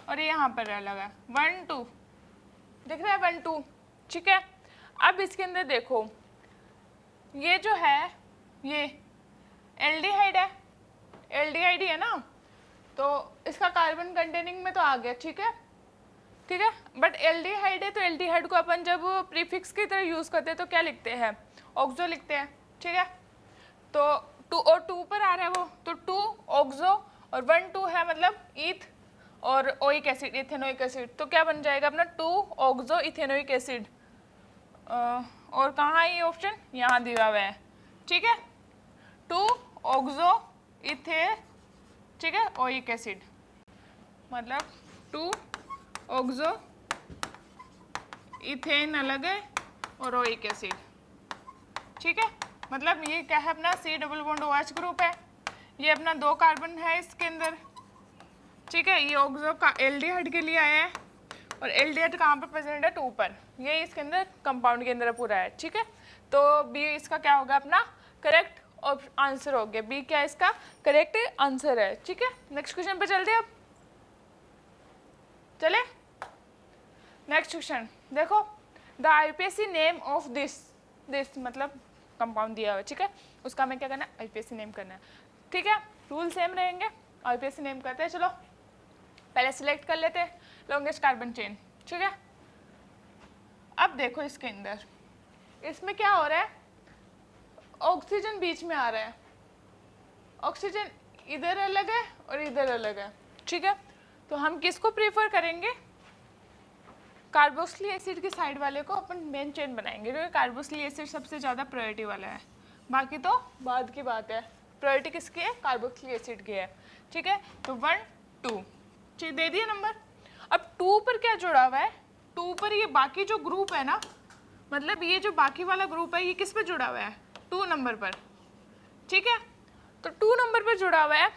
Speaker 2: और ये यहाँ पर अलग है 1 2 दिख रहा है 1 2, ठीक है। अब इसके अंदर देखो ये जो है ये एल्डिहाइड है, एल्डिहाइड ही है ना, तो इसका कार्बन कंटेनिंग में तो आ गया, ठीक है, बट एल्डिहाइड है, तो एल्डिहाइड को अपन जब प्रीफिक्स की तरह यूज करते हैं तो क्या लिखते हैं ऑक्सो लिखते हैं, ठीक है। तो 2 और 2 पर आ रहा है वो, तो 2 ऑक्सो और 1 2 है मतलब ईथ और ओइक एसिड इथेनोइक एसिड, तो क्या बन जाएगा अपना 2 ऑक्सो इथेनोइक एसिड। और कहाँ है ये ऑप्शन, यहाँ दिया हुआ है, ठीक है, 2 ऑक्सो इथे, ठीक है, ओइक एसिड, मतलब 2 ऑक्सो इथेन अलग है और ओइक एसिड, ठीक है। मतलब ये क्या है अपना C double bond OH group है, ये अपना 2 कार्बन है इसके अंदर, ठीक है। ये ऑक्सो का एल्डिहाइड के लिए आया है, और एल्डिहाइड कहाँ पर प्रेजेंट है 2 पर, ये इसके अंदर कंपाउंड के अंदर पूरा है, ठीक है। तो बी इसका क्या होगा अपना करेक्ट आंसर हो गया, बी क्या इसका करेक्ट आंसर है, ठीक है। नेक्स्ट क्वेश्चन पे चलते हैं अब, चले नेक्स्ट क्वेश्चन देखो, the IUPAC name of this मतलब कंपाउंड दिया हुआ है, ठीक है, उसका हमें क्या करना है आईपीएसी नेम करना है, ठीक है। रूल सेम रहेंगे, आईपीएसी नेम करते हैं, चलो पहले सिलेक्ट कर लेते हैं लॉन्गेस्ट कार्बन चेन, ठीक है। अब देखो इसके अंदर इसमें क्या हो रहा है, ऑक्सीजन बीच में आ रहा है, ऑक्सीजन इधर अलग है और इधर अलग है, ठीक है। तो हम किसको प्रीफर करेंगे, कार्बोक्सिलिक एसिड की साइड वाले को अपन मेन चेन बनाएंगे, क्योंकि कार्बोक्सिलिक एसिड सबसे ज़्यादा प्रायोरिटी वाला है, बाकी तो बाद की बात है, प्रायोरिटी किसकी है कार्बोक्सिलिक एसिड की है, ठीक है। तो 1 2 ठीक दे दिया नंबर। अब 2 पर क्या जुड़ा हुआ है, 2 पर ये बाकी जो ग्रुप है ना, मतलब ये जो बाकी वाला ग्रुप है ये किस पर जुड़ा हुआ है 2 नंबर पर, ठीक है। तो 2 नंबर पर जुड़ा हुआ है,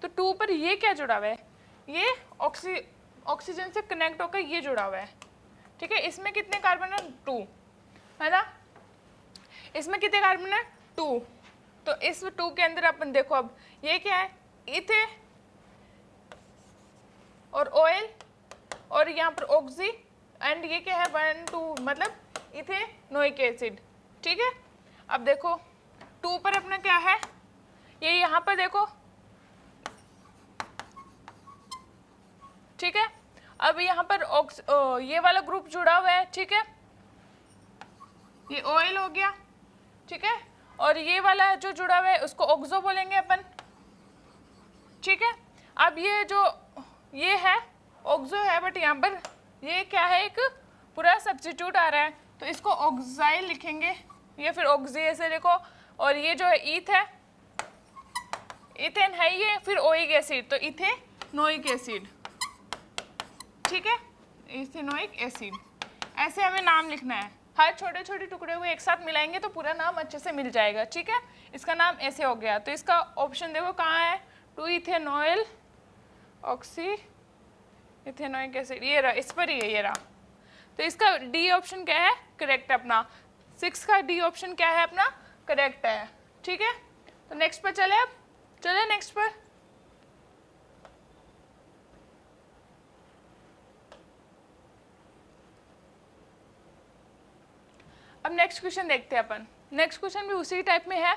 Speaker 2: तो 2 पर ये क्या जुड़ा हुआ है, ये ऑक्सीजन से कनेक्ट होकर ये जुड़ा हुआ है, ठीक है। इसमें कितने कार्बन है 2 है ना, इसमें कितने कार्बन है 2, तो इस 2 के अंदर अपन देखो अब ये क्या है इथे और ऑयल, और यहाँ पर ऑक्सी, एंड ये क्या है 1 2 मतलब इथेनोइक एसिड, ठीक है। अब देखो 2 पर अपना क्या है, ये यहाँ पर देखो, ठीक है। अब यहाँ पर ये वाला ग्रुप जुड़ा हुआ है, ठीक है, ये ऑयल हो गया, ठीक है, और ये वाला जो जुड़ा हुआ है उसको ऑक्सो बोलेंगे अपन, ठीक है। अब ये जो ये है ऑक्सो है, बट यहाँ पर ये क्या है एक पूरा सब्स्टिट्यूट आ रहा है, तो इसको ऑक्साइल लिखेंगे, या फिर ऑक्सी ऐसे लिखो, और ये जो है ईथ है, इथेन है ये, फिर ओइक एसिड, तो इथेनोइक एसिड, ठीक है, इथेनोइक एसिड, ऐसे हमें नाम लिखना है, हर छोटे छोटे टुकड़े को एक साथ मिलाएंगे तो पूरा नाम अच्छे से मिल जाएगा, ठीक है। इसका नाम ऐसे हो गया, तो इसका ऑप्शन देखो कहाँ है 2 इथेनॉइल ऑक्सी इथेनोइक एसिड, ये रहा, इस पर ही है, ये रहा। तो इसका डी ऑप्शन क्या है करेक्ट है अपना, 6 का डी ऑप्शन क्या है अपना करेक्ट है, ठीक है। तो नेक्स्ट पर चले, अब चले नेक्स्ट पर, अब नेक्स्ट क्वेश्चन देखते हैं अपन। नेक्स्ट क्वेश्चन भी उसी टाइप में है,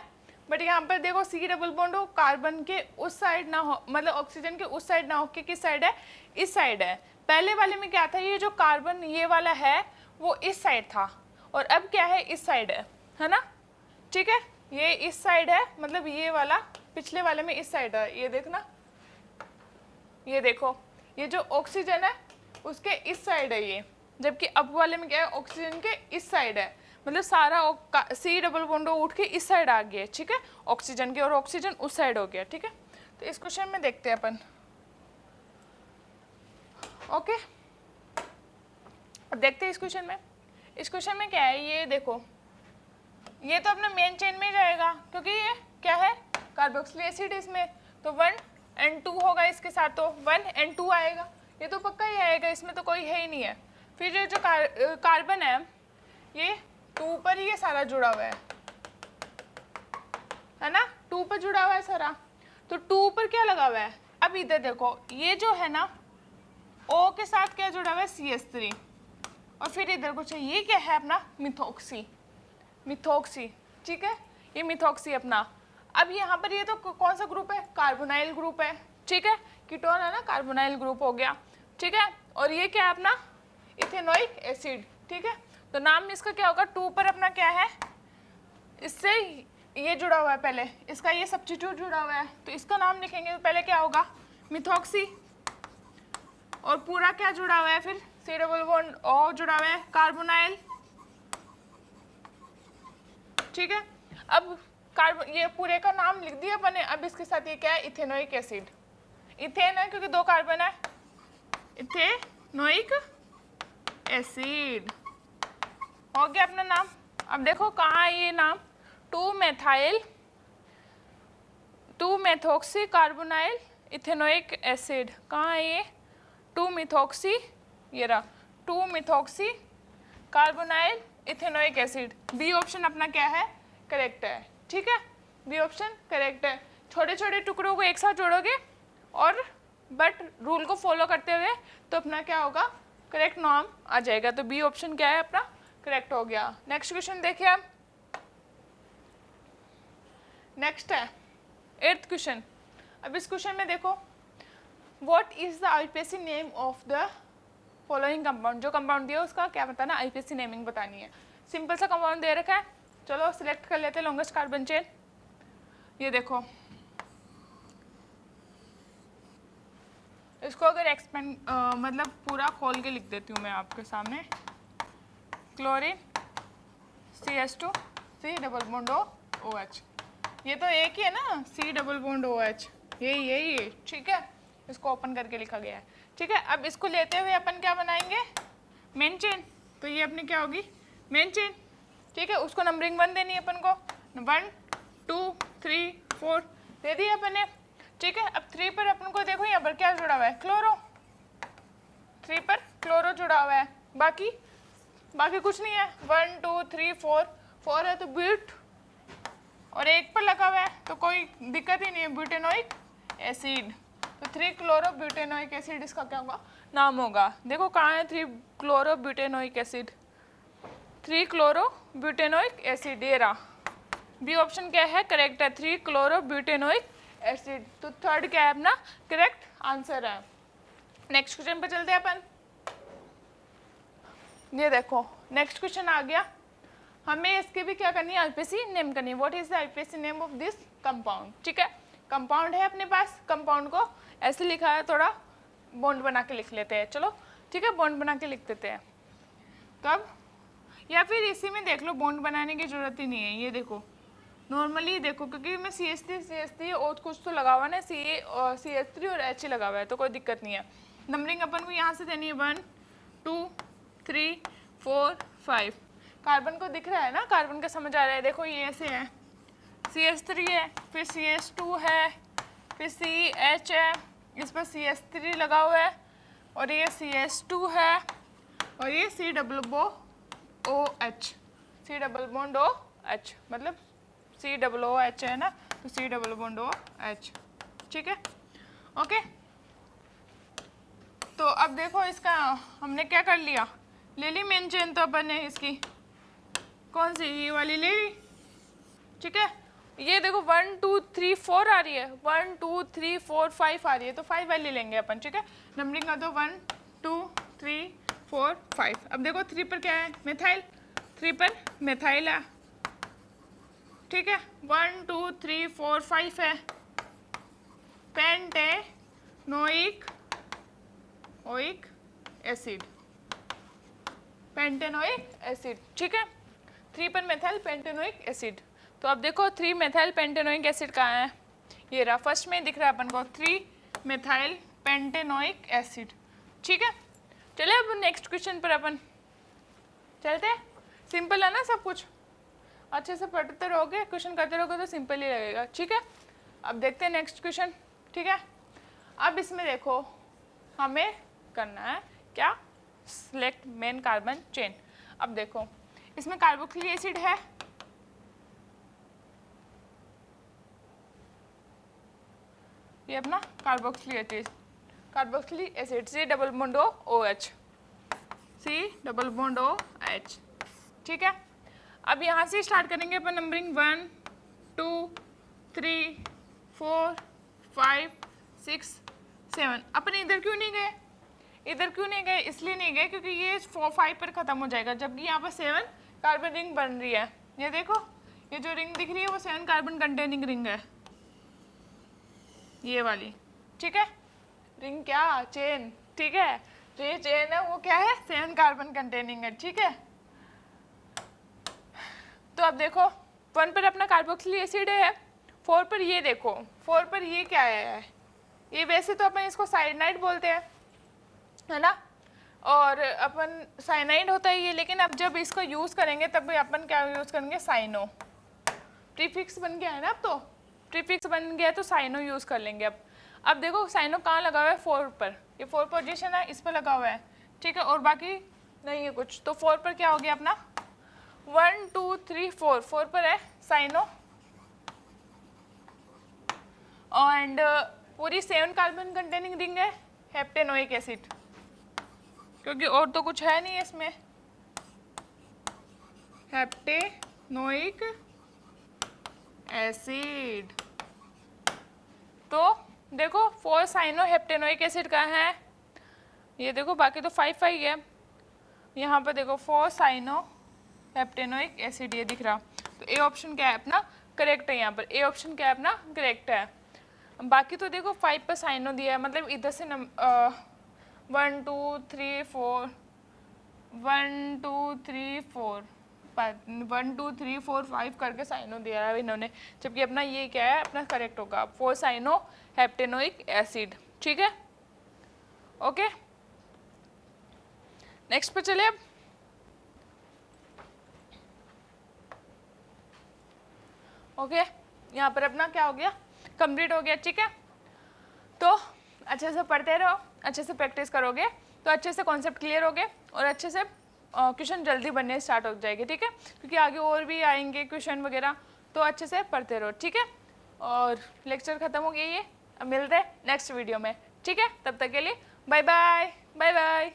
Speaker 2: बट यहाँ पर देखो C डबल बॉन्ड हो कार्बन के उस साइड ना हो, मतलब ऑक्सीजन के उस साइड ना हो, कि किस साइड है इस साइड है। पहले वाले में क्या था, ये जो कार्बन ये वाला है वो इस साइड था, और अब क्या है इस साइड है ना, ठीक है, ये इस साइड है, मतलब ये वाला पिछले वाले में इस साइड है, ये देखना, ये देखो, ये जो ऑक्सीजन है उसके इस साइड है ये, जबकि अब वाले में क्या है, ऑक्सीजन के इस साइड है, मतलब सारा C डबल बॉन्ड उठ के इस साइड आ गया है, ठीक है, ऑक्सीजन की, और ऑक्सीजन उस साइड हो गया, ठीक है। तो इस क्वेश्चन में देखते हैं अपन, ओके। अब देखते हैं इस क्वेश्चन में। इस क्वेश्चन में क्या है, ये देखो, ये तो अपना मेन चेन में ही जाएगा क्योंकि ये क्या है, कार्बोक्सिलिक एसिड इसमें, तो 1N2 होगा इसके साथ, तो 1N2 आएगा, ये तो पक्का ही आएगा, इसमें तो कोई है ही नहीं है। फिर ये जो कार्बन है ये 2 पर ही ये सारा जुड़ा हुआ है ना, 2 पर जुड़ा हुआ है सारा, तो 2 पर क्या लगा हुआ है। अब इधर देखो, ये जो है ना O के साथ क्या जुड़ा हुआ है, CH3, और फिर इधर कुछ है, ये क्या है अपना मिथॉक्सी, मिथॉक्सी, ठीक है, ये मिथॉक्सी अपना। अब यहाँ पर ये तो कौन सा ग्रुप है, कार्बोनाइल ग्रुप है, ठीक है, कीटोन है ना, कार्बोनाइल ग्रुप हो गया, ठीक है। और ये क्या है अपना इथेनोइक एसिड, ठीक है। तो नाम इसका क्या होगा, 2 पर अपना क्या है, इससे ये जुड़ा हुआ है, पहले इसका ये सब्स्टिट्यूट जुड़ा हुआ है, तो इसका नाम लिखेंगे तो पहले क्या होगा, मिथॉक्सी, और पूरा क्या जुड़ा हुआ है, फिर C डबल बॉन्ड O जुड़ा हुआ है, कार्बोनाइल, ठीक है। अब कार्बन, ये पूरे का नाम लिख दिया अपने। अब इसके साथ ये क्या है, इथेनोइक एसिड, इथेन है क्योंकि 2 कार्बन है, इथेनोइक एसिड हो गया अपना नाम। अब देखो कहाँ है ये नाम, 2-मेथॉक्सी कार्बोनाइल इथेनोइक एसिड, कहाँ है ये, 2-मेथॉक्सी, ये रहा two methoxy carbonyl ethanoic acid. B option अपना क्या है, करेक्ट है, ठीक है, बी ऑप्शन करेक्ट है। छोटे छोटे टुकड़ों को एक साथ जोड़ोगे और बट रूल को फॉलो करते हुए तो अपना क्या होगा, करेक्ट नाम आ जाएगा। तो बी ऑप्शन क्या है अपना, करेक्ट हो गया। नेक्स्ट क्वेश्चन देखिए आप, नेक्स्ट है 8th क्वेश्चन। अब इस क्वेश्चन में देखो, what is the IUPAC name of the following compound, जो कंपाउंड दिया उसका क्या बताना, आईपीएसी नेमिंग बतानी है। सिंपल सा कंपाउंड दे रखा है, चलो सिलेक्ट कर लेते हैं लॉन्गेस्ट कार्बन चेन। ये देखो, इसको अगर एक्सपेंड मतलब पूरा खोल के लिख देती हूँ मैं आपके सामने, chlorine CH2 C double bond OH, ये तो एक ही है ना, C डबल बॉन्ड OH, यही, ठीक है, इसको ओपन करके लिखा गया है, ठीक है। अब इसको लेते हुए अपन क्या बनाएंगे, मेन चेन, तो ये अपनी क्या होगी, मेन चेन, ठीक है। उसको नंबरिंग 1 देनी है अपन को, 1 2 3 4 दे दिया अपन ने, ठीक है। अब 3 पर अपन को देखो यहाँ पर क्या जुड़ा हुआ है, क्लोरो, 3 पर क्लोरो जुड़ा हुआ है, बाकी कुछ नहीं है, 1 2 3 4 है तो ब्यूट, और 1 पर लगा हुआ है तो कोई दिक्कत ही नहीं है, ब्यूटेनोइक एसिड, तो 3 क्लोरो ब्यूटेनोइक एसिड इसका क्या होगा, नाम होगा। देखो कहाँ है 3 chloro butanoic acid, 3 chloro butanoic acid, ये रहा, बी ऑप्शन क्या है, करेक्ट है, 3 क्लोरो ब्यूटेनोइक एसिड, तो 3rd क्या है अपना करेक्ट आंसर है। नेक्स्ट क्वेश्चन पे चलते हैं अपन। ये देखो नेक्स्ट क्वेश्चन आ गया, हमें इसकी भी क्या करनी है, आईपीएसी नेम करनी है। What is the IUPAC name of this compound, ठीक है, कंपाउंड है अपने पास, कंपाउंड को ऐसे लिखा है, थोड़ा बॉन्ड बना के लिख लेते हैं, चलो ठीक है, बॉन्ड बना के लिख देते हैं। कब, या फिर इसी में देख लो, बॉन्ड बनाने की जरूरत ही नहीं है, ये देखो नॉर्मली देखो, क्योंकि मैं CH3 और कुछ तो लगा हुआ है ना, CH3 और H लगा हुआ है, तो कोई दिक्कत नहीं है। नंबरिंग अपन को यहाँ से देनी है 1 2 3 4 5, कार्बन को दिख रहा है ना, कार्बन का समझ आ रहा है, देखो ये ऐसे है, CH3 है, फिर CH2 है, फिर CH है, इस पर CH3 लगा हुआ है, और ये CH2 है, और ये C double OH, C double bond OH, मतलब C डबल OH है ना, तो C डबल बॉन्ड OH, ठीक है, ओके। तो अब देखो इसका हमने क्या कर लिया, ले ली मेन चेन, तो अपन ने इसकी कौन सी, ये वाली ले ली, ठीक है। ये देखो 1 2 3 4 आ रही है, 1 2 3 4 5 आ रही है, तो 5 वाली लेंगे अपन, ठीक है। नंबरिंग कर दो 1 2 3 4 5। अब देखो 3 पर क्या है, मिथाइल, 3 पर मिथाइल है, ठीक है। 1 2 3 4 5 है, pentanoic oic acid, pentanoic acid, ठीक है, 3 मेथाइल पेंटेनोइक एसिड। तो अब देखो 3 मेथाइल पेंटेनोइक एसिड कहाँ है, ये रहा, फर्स्ट में दिख रहा है अपन को 3 मेथाइल पेंटेनोइक एसिड, ठीक है। चले अब नेक्स्ट क्वेश्चन पर अपन चलते हैं। सिंपल है ना सब कुछ, अच्छे से पढ़ते रहोगे, क्वेश्चन करते रहोगे तो सिंपल ही लगेगा, ठीक है। अब देखते हैं नेक्स्ट क्वेश्चन, ठीक है। अब इसमें देखो हमें करना है क्या, सिलेक्ट मेन कार्बन चेन। अब देखो इसमें कार्बोक्सिलिक एसिड है, ये अपना carboxylic acid C double bond OH, C double bond OH, ठीक है। अब यहाँ से स्टार्ट करेंगे अपन नंबरिंग 1 2 3 4 5 6 7। अपन इधर क्यों नहीं गए, इधर क्यों नहीं गए, इसलिए नहीं गए क्योंकि ये 4 5 पर ख़त्म हो जाएगा, जबकि यहाँ पर 7 कार्बन रिंग बन रही है। ये देखो ये जो रिंग दिख रही है वो 7 कार्बन कंटेनिंग रिंग है, ये वाली, ठीक है। रिंग क्या, चेन, ठीक है। जो ये चेन है वो क्या है, 7 कार्बन कंटेनिंग है, ठीक है। तो अब देखो 1 पर अपना कार्बोक्सिलिक एसिड है, 4 पर ये देखो, 4 पर ये क्या है, ये वैसे तो अपन इसको साइनाइड बोलते हैं, है ना, और अपन साइनाइड होता है ये, लेकिन अब जब इसको यूज़ करेंगे तब अपन क्या यूज़ करेंगे, साइनो, प्रीफिक्स बन गया है ना, अब तो प्रीफिक्स बन गया तो साइनो यूज़ कर लेंगे। अब देखो साइनो कहाँ लगा हुआ है, 4 पर, ये 4 पोजीशन है, इस पर लगा हुआ है, ठीक है, और बाकी नहीं है कुछ। तो 4 पर क्या हो गया अपना 1 2 3 4, 4 पर है साइनो, एंड पूरी 7 कार्बन कंटेनिंग रिंग है हेप्टेनोइक एसिड, क्योंकि और तो कुछ है नहीं इसमें, हेप्टेनोइक एसिड। तो देखो 4 साइनो हेप्टेनोइक एसिड कहाँ है, ये देखो, बाकी तो 5 5 है, यहाँ पर देखो 4 साइनो हेप्टेनोइक एसिड ये दिख रहा। तो ए ऑप्शन क्या है अपना करेक्ट है, यहाँ पर ए ऑप्शन क्या है अपना करेक्ट है। बाकी तो देखो 5 पर साइनो दिया है, मतलब इधर से 1 2 3 4 1 2 3 4 1 2 3 4 5 करके साइनो दिया है इन्होंने, जबकि अपना ये क्या है अपना करेक्ट होगा 4 साइनो हेप्टेनोइक एसिड, ठीक है। ओके नेक्स्ट पे चले। अब ओके यहाँ पर अपना क्या हो गया, कंप्लीट हो गया, ठीक है। तो अच्छे से पढ़ते रहो, अच्छे से प्रैक्टिस करोगे तो अच्छे से कॉन्सेप्ट क्लियर हो गए और अच्छे से क्वेश्चन जल्दी बनने स्टार्ट हो जाएंगे, ठीक है, क्योंकि आगे और भी आएंगे क्वेश्चन वगैरह, तो अच्छे से पढ़ते रहो, ठीक है। और लेक्चर ख़त्म हो गया ये, अब मिलते हैं नेक्स्ट वीडियो में, ठीक है, तब तक के लिए बाय बाय बाय बाय।